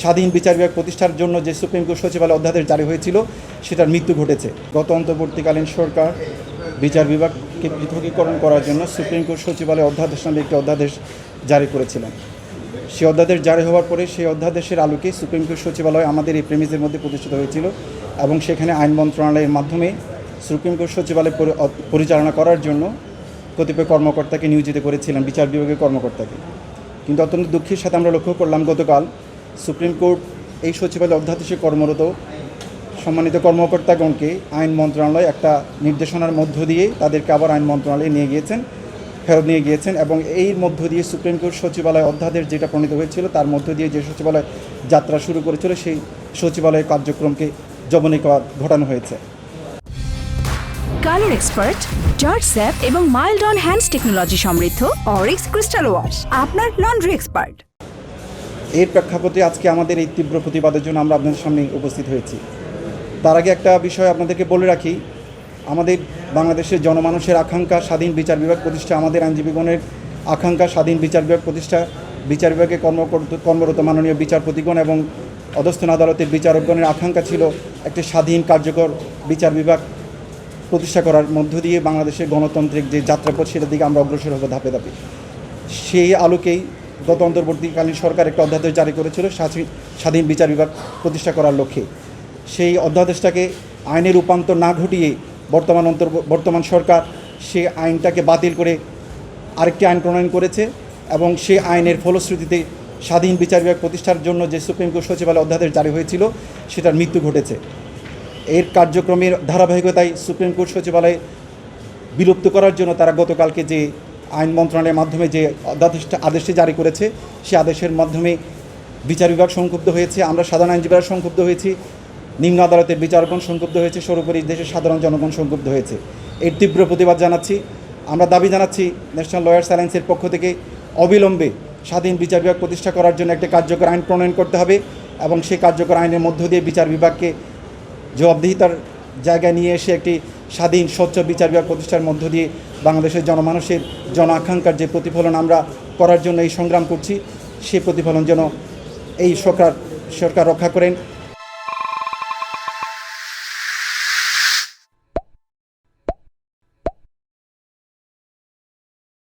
স্বাধীন বিচার বিভাগ প্রতিষ্ঠার জন্য যে সুপ্রিম কোর্ট সচিবালয় অধ্যাদেশ জারি হয়েছিল সেটার মৃত্যু ঘটেছে। গত অন্তর্বর্তীকালীন সরকার বিচার বিভাগকে পৃথকীকরণ করার জন্য সুপ্রিম কোর্ট সচিবালয় অধ্যাদেশ নামে একটি অধ্যাদেশ জারি করেছিলেন। সেই অধ্যাদেশ জারি হওয়ার পরে সেই অধ্যাদেশের আলোকে সুপ্রিম কোর্ট সচিবালয় আমাদের এই প্রেমিসের মধ্যে প্রতিষ্ঠিত হয়েছিল এবং সেখানে আইন মন্ত্রণালয়ের মাধ্যমে সুপ্রিম কোর্ট সচিবালয় পরিচালনা করার জন্য কতিপয় কর্মকর্তাকে নিয়োজিত করেছিলেন, বিচার বিভাগের কর্মকর্তাকে। কিন্তু অত্যন্ত দুঃখের সাথে আমরা লক্ষ্য করলাম গতকাল সুপ্রিম কোর্ট এই সচিবালয় অধ্যাদেশে কর্মরত সম্মানিত কর্মকর্তাগণকে আইন মন্ত্রণালয় একটা নির্দেশনার মধ্য দিয়ে তাদেরকে আবার আইন মন্ত্রণালয়ে ফেরত নিয়ে গিয়েছেন এবং এই মধ্য দিয়ে সুপ্রিম কোর্ট সচিবালয় অধ্যাদেশ যেটা প্রণীত হয়েছিল তার মধ্য দিয়ে যে সচিবালয় যাত্রা শুরু করেছিল সেই সচিবালয়ের কার্যক্রমকে যবনিকা ঘটানো হয়েছে। কালার এক্সপার্ট, জর্জ স্যাপ এবং মাইল্ড অন হ্যান্ডস টেকনোলজি সমৃদ্ধ অরিক্স ক্রিস্টাল ওয়াশ আপনার লন্ড্রি এক্সপার্ট। এর প্রেক্ষাপটে আজকে আমাদের এই তীব্র প্রতিবাদের জন্য আমরা আপনাদের সামনে উপস্থিত হয়েছি। তার আগে একটা বিষয় আপনাদেরকে বলে রাখি, আমাদের বাংলাদেশের জনমানুষের আকাঙ্ক্ষা স্বাধীন বিচার বিভাগ প্রতিষ্ঠা, আমাদের আইনজীবীগণের আকাঙ্ক্ষা স্বাধীন বিচার বিভাগ প্রতিষ্ঠা, বিচার বিভাগে কর্মরত মাননীয় বিচারপতিগণ এবং অধস্থন আদালতের বিচারকগণের আকাঙ্ক্ষা ছিল একটি স্বাধীন কার্যকর বিচার বিভাগ প্রতিষ্ঠা করার মধ্য দিয়ে বাংলাদেশের গণতান্ত্রিক যে যাত্রাপথ সেটার দিকে আমরা অগ্রসর হবো ধাপে ধাপে। সেই আলোকেই গত অন্তর্বর্তীকালীন সরকার একটা অধ্যাদেশ জারি করেছিল স্বাধীন বিচার বিভাগ প্রতিষ্ঠা করার লক্ষ্যে। সেই অধ্যাদেশটাকে আইনে রূপান্তর না ঘটিয়ে বর্তমান সরকার সে আইনটাকে বাতিল করে আরেকটি আইন প্রণয়ন করেছে এবং সে আইনের ফলশ্রুতিতে স্বাধীন বিচার বিভাগ প্রতিষ্ঠার জন্য যে সুপ্রিম কোর্ট সচিবালয় অধ্যাদেশ জারি হয়েছিল সেটার মৃত্যু ঘটেছে। এর কার্যক্রমের ধারাবাহিকতায় সুপ্রিম কোর্ট সচিবালয় বিলুপ্ত করার জন্য তারা গতকালকে যে আইন মন্ত্রণালয়ের মাধ্যমে যে আদেশটি জারি করেছে সে আদেশের মাধ্যমে বিচার বিভাগ সংক্ষুব্ধ হয়েছে, আমরা সাধারণ আইনজীবীরা সংক্ষুব্ধ হয়েছি, নিম্ন আদালতের বিচারকগণ সংক্ষুব্ধ হয়েছে, সর্বোপরি দেশের সাধারণ জনগণ সংক্ষুব্ধ হয়েছে। এর তীব্র প্রতিবাদ জানাচ্ছি। আমরা দাবি জানাচ্ছি ন্যাশনাল লয়ার্স অ্যালায়েন্সের পক্ষ থেকে অবিলম্বে স্বাধীন বিচার বিভাগ প্রতিষ্ঠা করার জন্য একটি কার্যকর আইন প্রণয়ন করতে হবে এবং সেই কার্যকর আইনের মধ্য দিয়ে বিচার বিভাগকে জবাবদিহিতার জায়গায় নিয়ে এসে একটি স্বাধীন স্বচ্ছ বিচার বিভাগ প্রতিষ্ঠার মধ্য দিয়ে বাংলাদেশের জনমানুষের জন আকাঙ্ক্ষার যে প্রতিফলন আমরা করার জন্য এই সংগ্রাম করছি, সেই প্রতিফলন যেন এই সরকার রক্ষা করেন।